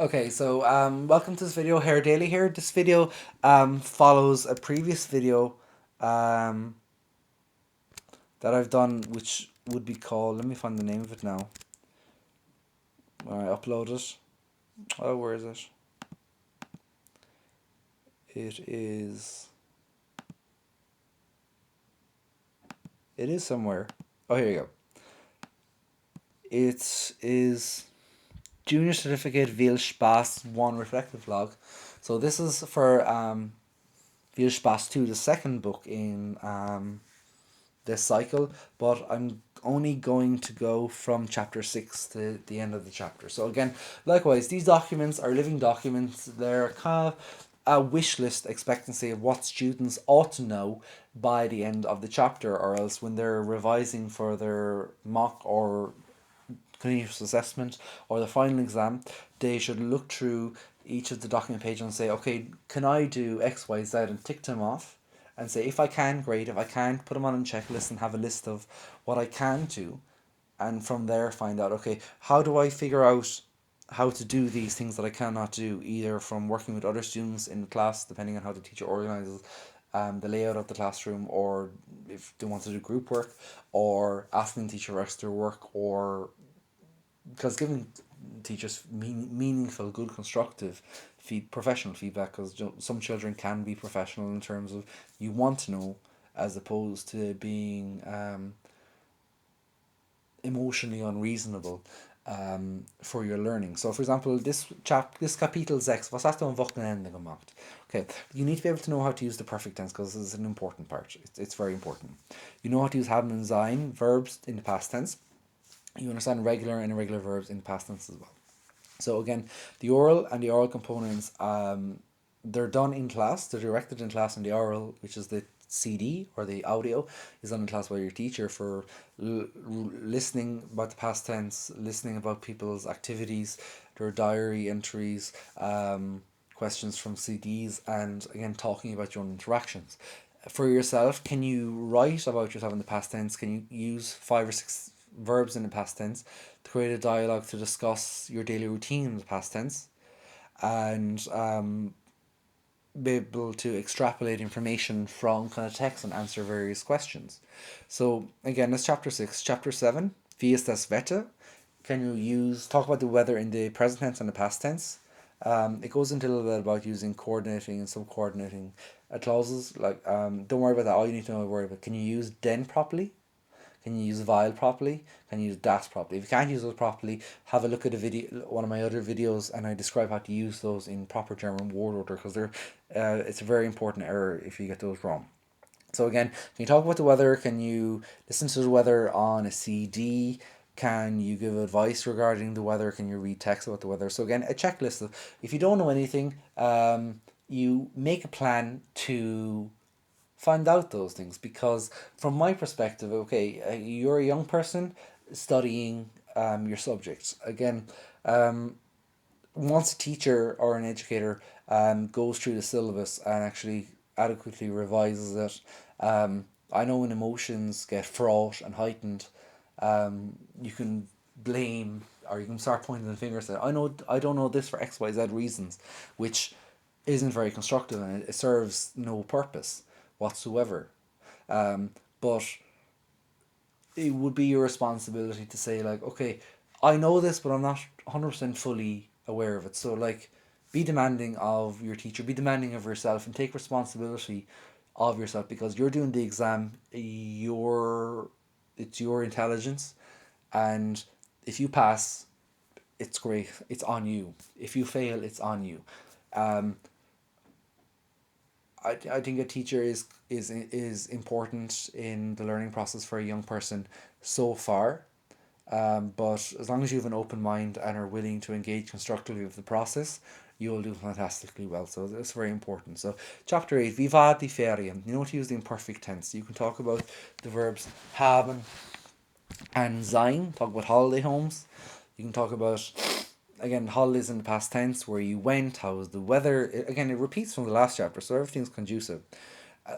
Okay, so welcome to this video, Hair Daily here. This video follows a previous video um, that I've done, which would be called, let me find the name of it now, when I upload it. Oh, where is it? It is somewhere. Oh, here you go. It is Junior Certificate VielSpaß2 Reflective Log. So this is for VielSpaß2, the second book in this cycle, but I'm only going to go from chapter 6 to the end of the chapter. So again, likewise, these documents are living documents. They're kind of a wish list expectancy of what students ought to know by the end of the chapter, or else when they're revising for their mock or continuous assessment or the final exam, they should look through each of the document pages and say, okay, can I do X, Y, Z, and tick them off and say, if I can, great. If I can't, put them on a checklist and have a list of what I can do. And from there, find out, okay, how do I figure out how to do these things that I cannot do, either from working with other students in the class, depending on how the teacher organizes the layout of the classroom, or if they want to do group work, or asking the teacher for extra work, or because giving teachers meaningful, good, constructive professional feedback, because some children can be professional in terms of you want to know, as opposed to being emotionally unreasonable for your learning. So, for example, this Kapitel 6, was hast du am Wochenende gemacht? Okay, you need to be able to know how to use the perfect tense, because this is an important part. It's very important. You know how to use haben and sein, verbs in the past tense. You understand regular and irregular verbs in the past tense as well. So again, the oral and the oral components, they're done in class. They're directed in class, and the oral, which is the CD or the audio, is done in class by your teacher for listening about the past tense, listening about people's activities, their diary entries, questions from CDs, and again talking about your own interactions. For yourself, can you write about yourself in the past tense? Can you use 5 or 6 verbs in the past tense to create a dialogue to discuss your daily routine in the past tense, and be able to extrapolate information from kind of text and answer various questions. So again, that's chapter 6. Chapter 7, wie ist das Wetter? Can you talk about the weather in the present tense and the past tense? It goes into a little bit about using coordinating and subcoordinating clauses. Like, don't worry about that. All you need to know worry about, can you use den properly? Can you use while properly? Can you use das properly? If you can't use those properly, have a look at a video, one of my other videos, and I describe how to use those in proper German word order, because it's a very important error if you get those wrong. So again, can you talk about the weather? Can you listen to the weather on a CD? Can you give advice regarding the weather? Can you read text about the weather? So again, a checklist of, if you don't know anything, you make a plan to find out those things, because from my perspective, okay, you're a young person studying your subjects. Again, once a teacher or an educator goes through the syllabus and actually adequately revises it, I know when emotions get fraught and heightened, you can blame, or you can start pointing the finger and say, I don't know this for XYZ reasons, which isn't very constructive, and it serves no purpose whatsoever. But it would be your responsibility to say, like, okay, I know this, but I'm not 100% fully aware of it. So like, be demanding of your teacher, be demanding of yourself, and take responsibility of yourself, because you're doing the exam. It's your intelligence, and if you pass, it's great, it's on you. If you fail, it's on you. um, I think a teacher is important in the learning process for a young person so far. But as long as you have an open mind and are willing to engage constructively with the process, you will do fantastically well. So that's very important. So chapter 8, wie war die Ferien? You know to use the imperfect tense. You can talk about the verbs haben and sein, talk about holiday homes. You can talk about, again, holidays in the past tense, where you went, how was the weather. Again, it repeats from the last chapter, so everything's conducive.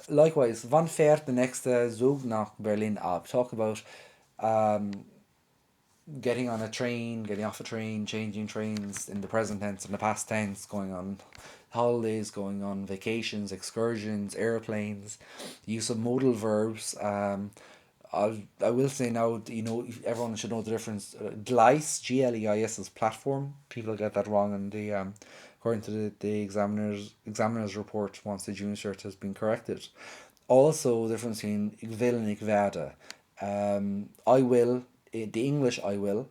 Likewise, wann fährt the next Zug nach Berlin ab? Talk about getting on a train, getting off a train, changing trains in the present tense and the past tense, going on holidays, going on vacations, excursions, airplanes, the use of modal verbs. I will say now, everyone should know the difference. Gleis, Gleis is platform. People get that wrong, and according to the examiner's report, once the junior cert has been corrected. Also, the difference between ich will and ich werde. I will, the English I will,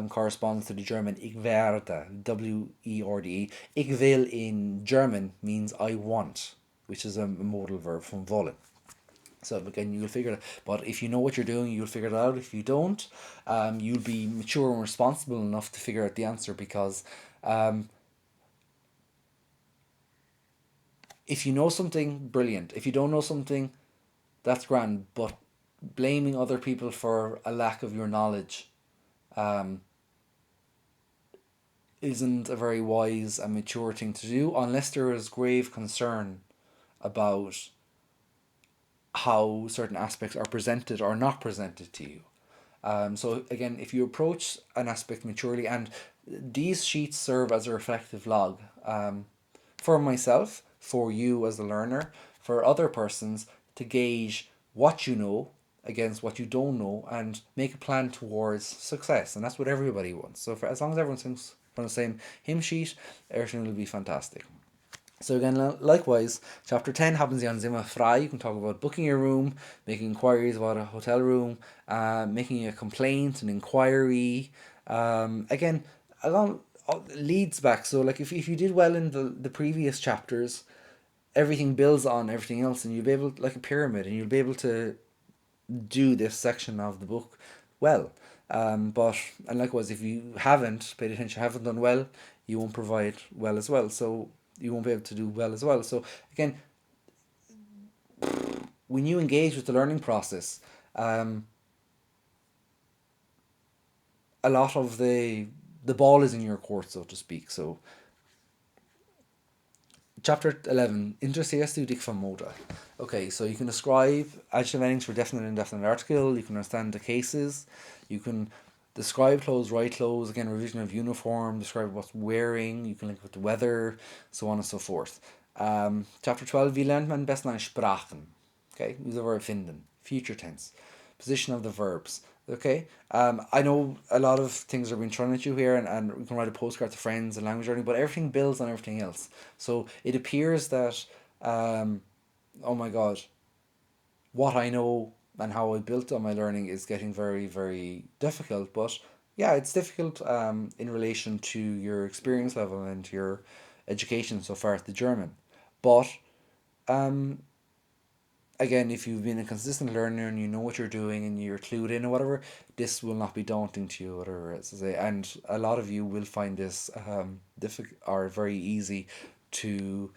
corresponds to the German ich werde, Werde. Ich will in German means I want, which is a modal verb from wollen. So again, you'll figure it. But if you know what you're doing, you'll figure it out. If you don't, you'll be mature and responsible enough to figure out the answer, because if you know something, brilliant. If you don't know something, that's grand. But blaming other people for a lack of your knowledge isn't a very wise and mature thing to do, unless there is grave concern about how certain aspects are presented or not presented to you. So again, if you approach an aspect maturely, and these sheets serve as a reflective log, for myself, for you as a learner, for other persons, to gauge what you know against what you don't know and make a plan towards success. And that's what everybody wants. So as long as everyone thinks on the same hymn sheet, everything will be fantastic. So again, likewise, chapter 10 happens on Zimmer frei. You can talk about booking your room, making inquiries about a hotel room, making a complaint, an inquiry. Again, along leads back. So like if you did well in the previous chapters, everything builds on everything else, and you'll be able, like a pyramid, and you'll be able to do this section of the book well. But and likewise, if you haven't paid attention, haven't done well, you won't provide well as well. So you won't be able to do well as well. So again, when you engage with the learning process, a lot of the ball is in your court, so to speak. So chapter 11, Intercestu dic famoda. Okay, so you can describe adjective endings for definite and indefinite article. You can understand the cases. You can describe clothes, write clothes. Again, revision of uniform. Describe what's wearing. You can link with the weather, so on and so forth. Chapter 12, wie lernt man best neue Sprachen? Okay, use the verb finden. Future tense. Position of the verbs. Okay, I know a lot of things are being thrown at you here, and you can write a postcard to friends and language learning, but everything builds on everything else. So it appears that, oh my god, what I know and how I built on my learning is getting very, very difficult. But yeah, it's difficult in relation to your experience level and your education so far at the German. But um, again, if you've been a consistent learner and you know what you're doing and you're clued in or whatever, this will not be daunting to you, whatever it is to say. And a lot of you will find this difficult or very easy to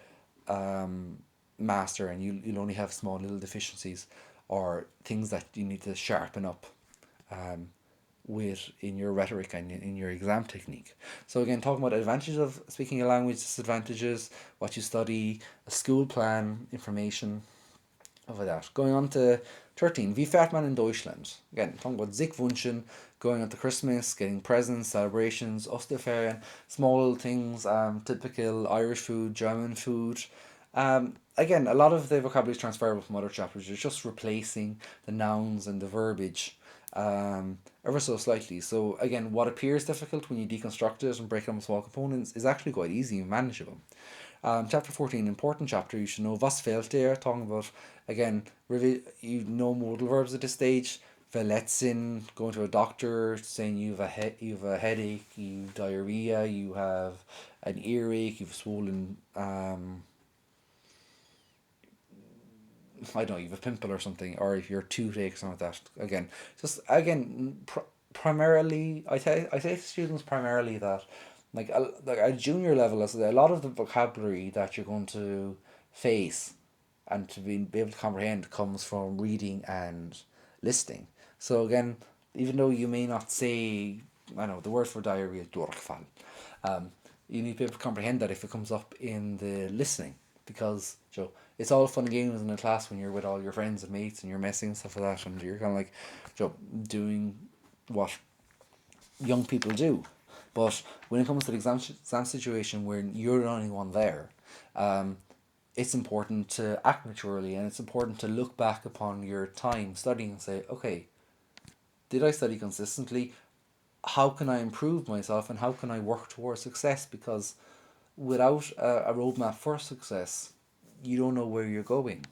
master, and you'll only have small little deficiencies or things that you need to sharpen up with in your rhetoric and in your exam technique. So again, talking about advantages of speaking a language, disadvantages, what you study, a school plan, information, over that. Going on to 13, Wie fährt man in Deutschland? Again, talking about sich wünschen, going on to Christmas, getting presents, celebrations, Osterferien, small things, typical Irish food, German food. Again, a lot of the vocabulary is transferable from other chapters. You're just replacing the nouns and the verbiage ever so slightly. So again, what appears difficult when you deconstruct it and break it into small components is actually quite easy and manageable. Chapter 14, important chapter. You should know was fehlt dir, talking about, again, you know modal verbs at this stage. Verletzen, going to a doctor, saying you have a headache, you have diarrhea, you have an earache, you've swollen, I don't know, you have a pimple or something, or if you're toothache or something like that. Again, primarily, I say to students primarily that, like at junior level, as a lot of the vocabulary that you're going to face and to be able to comprehend comes from reading and listening. So again, even though you may not say, I know the word for diarrhea is Durchfall, you need to be able to comprehend that if it comes up in the listening, because it's all fun and games in a class when you're with all your friends and mates and you're messing and stuff like that, and you're kind of like doing what young people do. But when it comes to the exam situation where you're the only one there, um, it's important to act maturely, and it's important to look back upon your time studying and say, okay, did I study consistently? How can I improve myself, and how can I work towards success? Because without a roadmap for success, you don't know where you're going.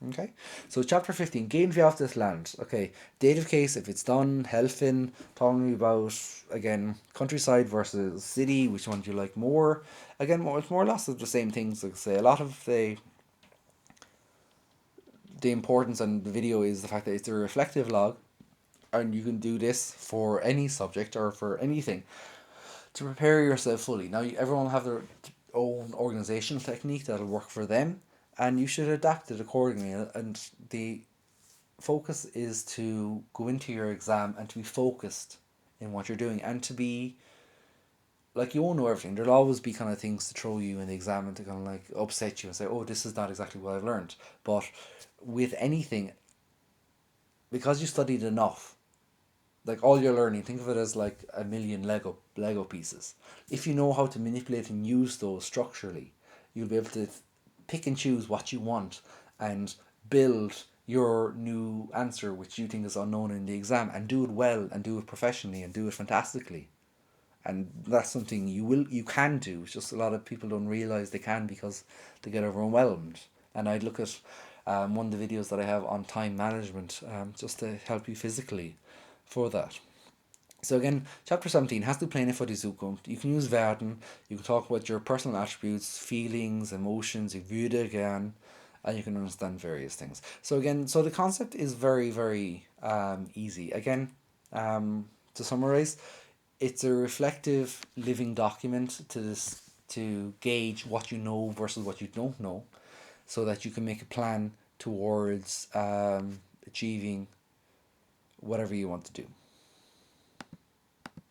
Okay, so chapter 15, gain view of this land. Okay, dative case, if it's done, helping, talking about, again, countryside versus city, which one do you like more? Again, it's more or less of the same things. Like I say, a lot of the importance on the video is the fact that it's a reflective log, and you can do this for any subject or for anything to prepare yourself fully. Now, everyone will have their own organizational technique that'll work for them, and you should adapt it accordingly. And the focus is to go into your exam and to be focused in what you're doing, and to be like, you won't know everything. There'll always be kind of things to throw you in the exam and to kind of like upset you and say, oh, this is not exactly what I've learned. But with anything, because you studied enough, like, all your learning, think of it as like a million Lego pieces. If you know how to manipulate and use those structurally, you'll be able to pick and choose what you want and build your new answer, which you think is unknown in the exam, and do it well and do it professionally and do it fantastically. And that's something you can do. It's just a lot of people don't realize they can because they get overwhelmed. And I'd look at one of the videos that I have on time management, just to help you physically for that. So again, chapter 17 has to play for die Zukunft. You can use werden, you can talk about your personal attributes, feelings, emotions, ich würde gern, and you can understand various things. So again, so the concept is very, very easy. Again, to summarize, it's a reflective living document to gauge what you know versus what you don't know, so that you can make a plan towards achieving whatever you want to do.